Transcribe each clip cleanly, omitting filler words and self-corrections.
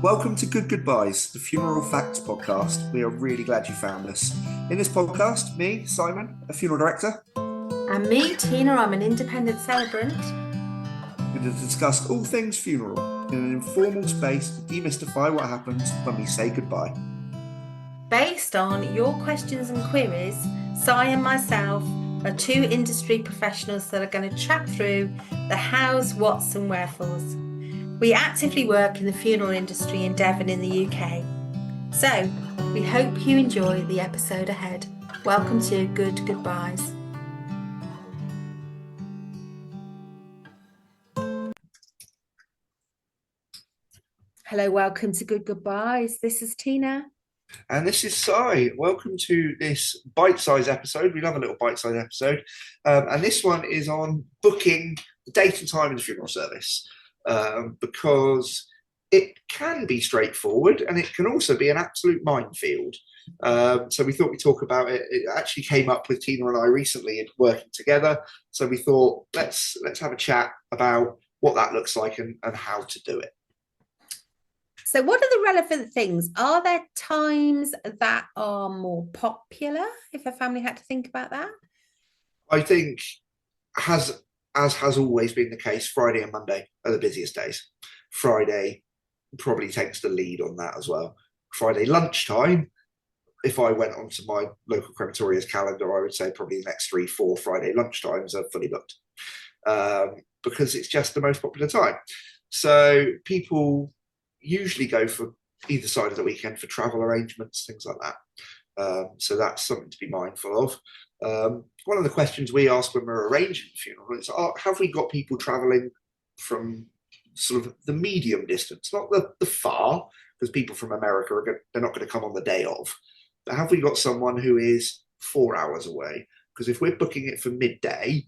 Welcome to Good Goodbyes, the funeral facts podcast. We are really glad you found us. In this podcast, me, Simon, a funeral director, And me, Tina, I'm an independent celebrant. we're going to discuss all things funeral in an informal space to demystify what happens when we say goodbye. Based on your questions and queries, Si and myself are two industry professionals that are going to chat through the hows, whats and wherefores. We actively work in the funeral industry in Devon in the UK. So, we hope you enjoy the episode ahead. Welcome to Good Goodbyes. Hello, welcome to Good Goodbyes. This is Tina. And this is Si. Welcome to this bite-sized episode. We love a little bite-sized episode. And this one is on booking the date and time of the funeral service. Because it can be straightforward and it can also be an absolute minefield. So we thought we'd talk about it. It actually came up with Tina and I recently working together. So we thought, let's have a chat about what that looks like and how to do it. So what are the relevant things? Are there times that are more popular if a family had to think about that? I think as has always been the case, Friday and Monday are the busiest days. Friday probably takes the lead on that as well. Friday lunchtime, if I went onto my local crematoria's calendar, I would say probably the next 3-4 Friday lunchtimes are fully booked, because it's just the most popular time. So people usually go for either side of the weekend for travel arrangements, things like that. So that's something to be mindful of. One of the questions we ask when we're arranging the funeral is, have we got people travelling from sort of the medium distance, not the far, because people from America, they're not going to come on the day of, but have we got someone who is 4 hours away? Because if we're booking it for midday,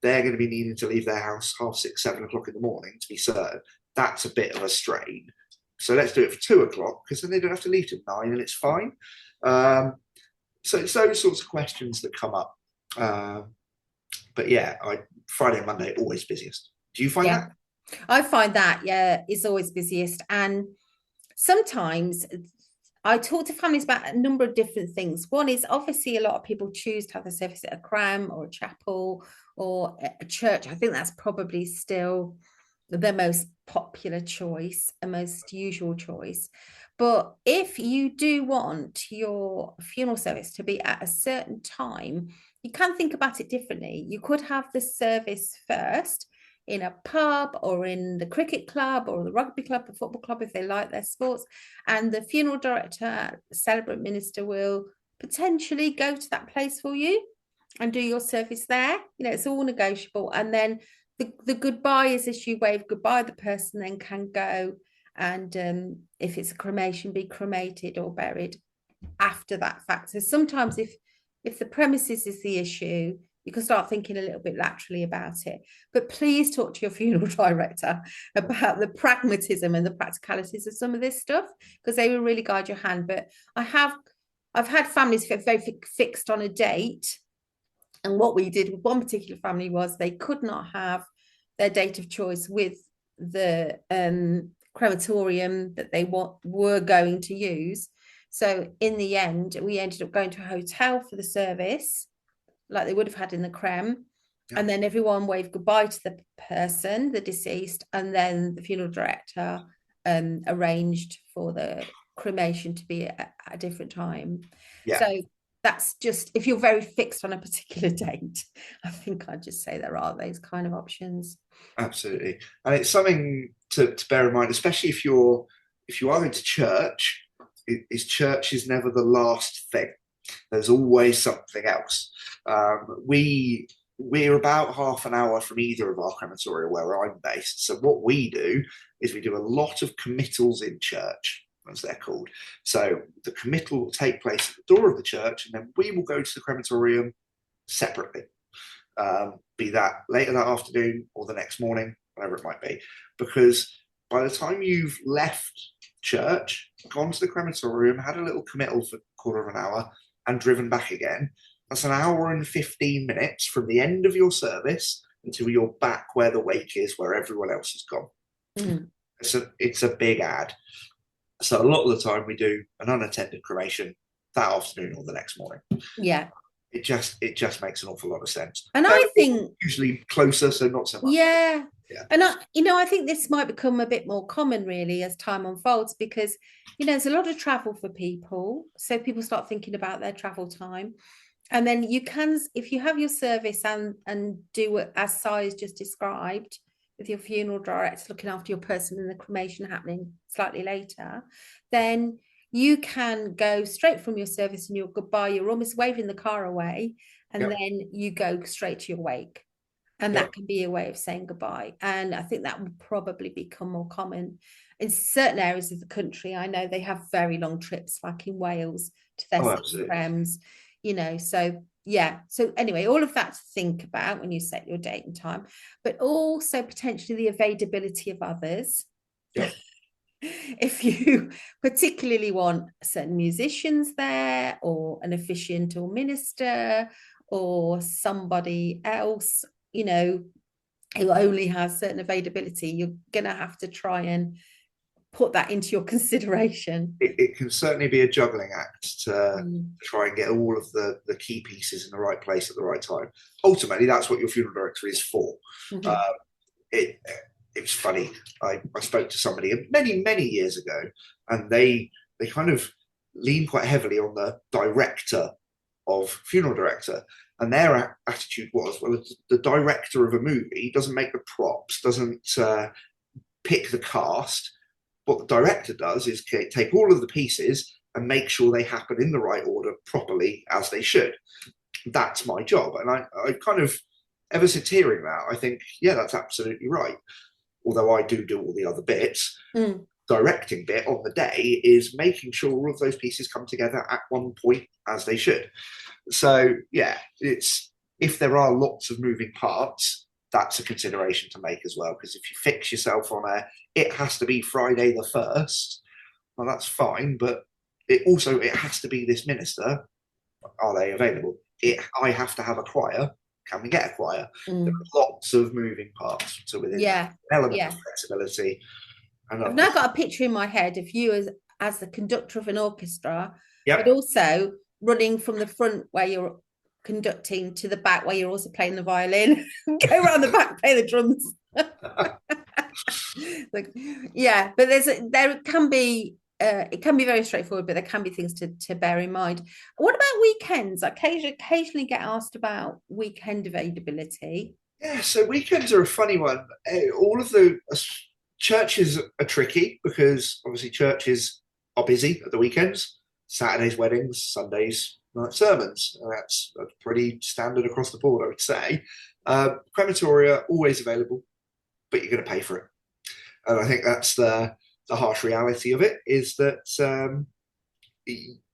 they're going to be needing to leave their house 6:30, 7 o'clock in the morning to be certain. That's a bit of a strain. So let's do it for 2 o'clock, because then they don't have to leave till 9 and it's fine. So it's those sorts of questions that come up. But yeah, Friday and Monday always busiest. Do you find that? I find that, it's always busiest. And sometimes I talk to families about a number of different things. One is obviously a lot of people choose to have the service at a cram or a chapel or a church. I think that's probably still the most popular choice, a most usual choice. But if you do want your funeral service to be at a certain time, you can think about it differently. You could have the service first in a pub or in the cricket club or the rugby club, the football club, if they like their sports. And the funeral director, celebrant minister will potentially go to that place for you and do your service there. You know, it's all negotiable. And then the goodbye is as you wave goodbye, the person then can go and if it's a cremation, be cremated or buried after that fact. So sometimes if the premises is the issue, you can start thinking a little bit laterally about it. But please talk to your funeral director about the pragmatism and the practicalities of some of this stuff, because they will really guide your hand. But I've had families get very fixed on a date. And what we did with one particular family was they could not have their date of choice with the crematorium that they were going to use. So in the end, we ended up going to a hotel for the service, like they would have had in the creme. Yeah. And then everyone waved goodbye to the person, the deceased, and then the funeral director arranged for the cremation to be at a different time. Yeah. So that's just, if you're very fixed on a particular date, I think I'd just say there are those kind of options. Absolutely. And it's something to bear in mind, especially if you are going to church, church is never the last thing. There's always something else. We're about half an hour from either of our crematoria where I'm based. So what we do is we do a lot of committals in church, as they're called. So the committal will take place at the door of the church, and then we will go to the crematorium separately, be that later that afternoon or the next morning, whatever it might be. Because by the time you've left church, gone to the crematorium, had a little committal for a quarter of an hour, and driven back again, that's an hour and 15 minutes from the end of your service until you're back where the wake is, where everyone else has gone. Mm. It's a big ad. So a lot of the time we do an unattended cremation that afternoon or the next morning. Yeah. It just makes an awful lot of sense. And They're I think, usually closer, so not so much. yeah. Yeah. And I think this might become a bit more common really as time unfolds because, there's a lot of travel for people. So people start thinking about their travel time. And then you can, if you have your service and do it as Si has just described, with your funeral director looking after your person and the cremation happening slightly later, then you can go straight from your service and your goodbye. You're almost waving the car away, and Yep. then you go straight to your wake. And Yep. that can be a way of saying goodbye. And I think that will probably become more common in certain areas of the country. I know they have very long trips, like in Wales, to their Oh, city absolutely. crems, so yeah. So anyway, all of that to think about when you set your date and time, but also potentially the availability of others. Yep. If you particularly want certain musicians there, or an officiant or minister, or somebody else, who only has certain availability, you're going to have to try and put that into your consideration. It can certainly be a juggling act to Mm. try and get all of the key pieces in the right place at the right time. Ultimately, that's what your funeral director is for. Mhm. Uh, it it's funny. I spoke to somebody many years ago, and they kind of lean quite heavily on the director of funeral director, and their attitude was, well, the director of a movie doesn't make the props, doesn't pick the cast. What the director does is take all of the pieces and make sure they happen in the right order properly as they should. That's my job. And I kind of, ever since hearing that, I think, yeah, that's absolutely right. Although I do all the other bits, Mm. directing bit on the day is making sure all of those pieces come together at one point as they should. So yeah, it's, if there are lots of moving parts, that's a consideration to make as well. Because if you fix yourself on it has to be Friday the 1st, well, that's fine, but it has to be this minister. Are they available? I have to have a choir. Can we get a choir? There Mm. are lots of moving parts. So within that, Yeah, an element of yeah. flexibility. And I've now got a picture in my head of you as the conductor of an orchestra, but yep. also running from the front where you're conducting to the back where you're also playing the violin. Go around the back, play the drums. Like, yeah, but there can be it can be very straightforward, but there can be things to bear in mind. What about weekends? I occasionally get asked about weekend availability. Yeah, so weekends are a funny one. All of the churches are tricky because obviously churches are busy at the weekends. Saturdays, weddings, Sundays, night sermons. That's pretty standard across the board, I would say. Crematoria always available, but you're going to pay for it. And I think that's the harsh reality of it, is that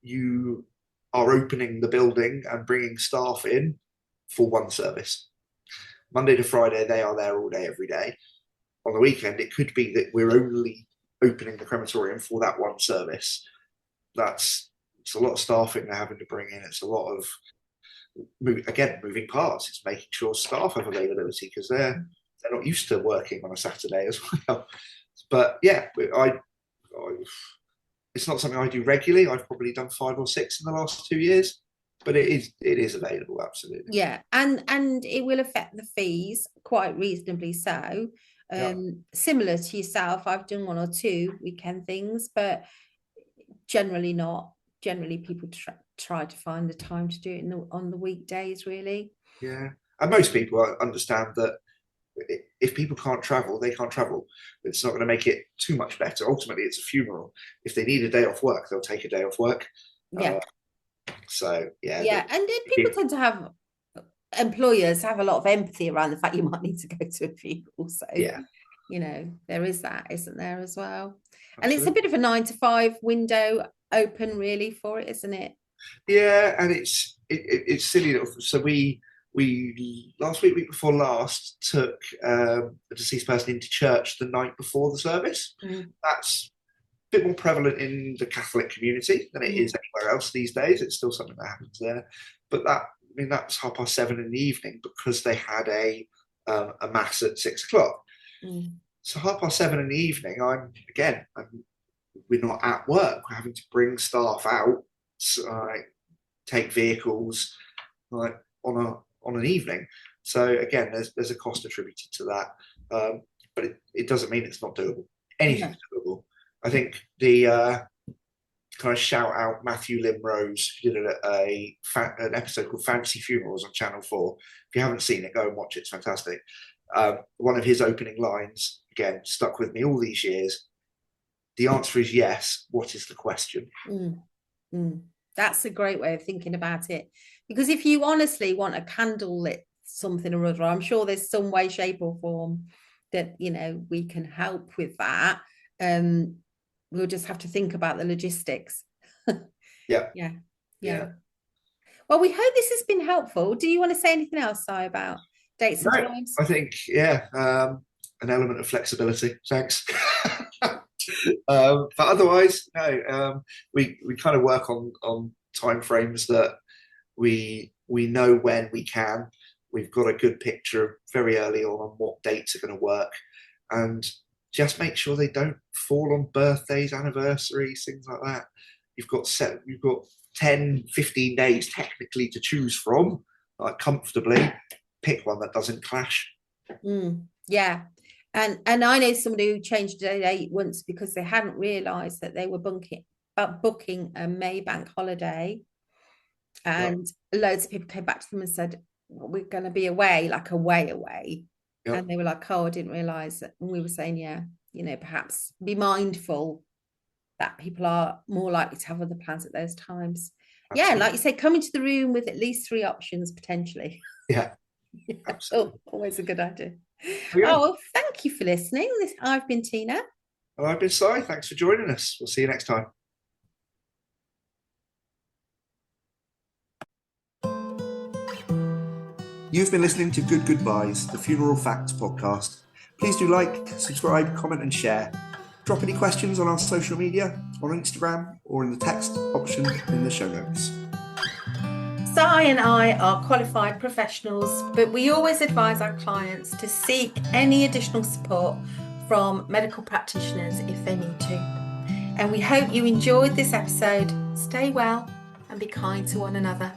you are opening the building and bringing staff in for one service. Monday to Friday, they are there all day, every day. On the weekend, it could be that we're only opening the crematorium for that one service. It's a lot of staffing they're having to bring in. It's a lot of, moving parts. It's making sure staff have availability because they're not used to working on a Saturday as well. But yeah, it's not something I do regularly. I've probably done 5 or 6 in the last 2 years, but it is available, absolutely. Yeah, and it will affect the fees quite reasonably so. Yeah. Similar to yourself, I've done 1 or 2 weekend things, but generally not. Generally, people try to find the time to do it on the weekdays, really. Yeah. And most people understand that if people can't travel, they can't travel. It's not going to make it too much better. Ultimately, it's a funeral. If they need a day off work, they'll take a day off work. Yeah. So yeah, Yeah, and then people tend to have, employers have a lot of empathy around the fact you might need to go to a funeral. So yeah, there is that, isn't there, as well? And it's a absolutely. bit of a 9 to 5 window open, really, for it, isn't it? Yeah, and it's silly. So we last week before last took a deceased person into church the night before the service. Mm. That's a bit more prevalent in the Catholic community than it is anywhere else these days. It's still something that happens there, but that's 7:30 in the evening because they had a mass at 6 o'clock. Mm. So 7:30 in the evening, I'm we're not at work. We're having to bring staff out, take vehicles, like on an evening. So again, there's a cost attributed to that, but it doesn't mean it's not doable. Anything's doable. I think the kind of shout out Matthew Limrose, who did an episode called Fancy Funerals on Channel 4. If you haven't seen it, go and watch it. It's fantastic. One of his opening lines, again, stuck with me all these years. The answer is yes. What is the question? That's a great way of thinking about it. Because if you honestly want a candlelit something or other, I'm sure there's some way, shape or form that, you know, we can help with that. We'll just have to think about the logistics. Yeah. Well, we hope this has been helpful. Do you want to say anything else, Si, about dates and times? I think, an element of flexibility. Thanks. But otherwise, no, we kind of work on timeframes that we know when we can. We've got a good picture very early on what dates are going to work, and just make sure they don't fall on birthdays, anniversaries, things like that. You've got 10, 15 days technically to choose from, like comfortably. Pick one that doesn't clash. Yeah. And I know somebody who changed a date once because they hadn't realised that they were booking a May bank holiday, and loads of people came back to them and said, well, we're going to be away, like away. And they were like, oh, I didn't realise that. And we were saying, yeah, you know, perhaps be mindful that people are more likely to have other plans at those times. Absolutely. Yeah, like you say, come into the room with at least 3 options potentially. Yeah. Absolutely. Always a good idea. Oh, well, thank you for listening. I've been Tina. And I've been Si. Thanks for joining us. We'll see you next time. You've been listening to Good Goobyes, the Funeral Facts podcast. Please do like, subscribe, comment and share. Drop any questions on our social media, on Instagram, or in the text option in the show notes. Si and I are qualified professionals, but we always advise our clients to seek any additional support from medical practitioners if they need to. And we hope you enjoyed this episode. Stay well and be kind to one another.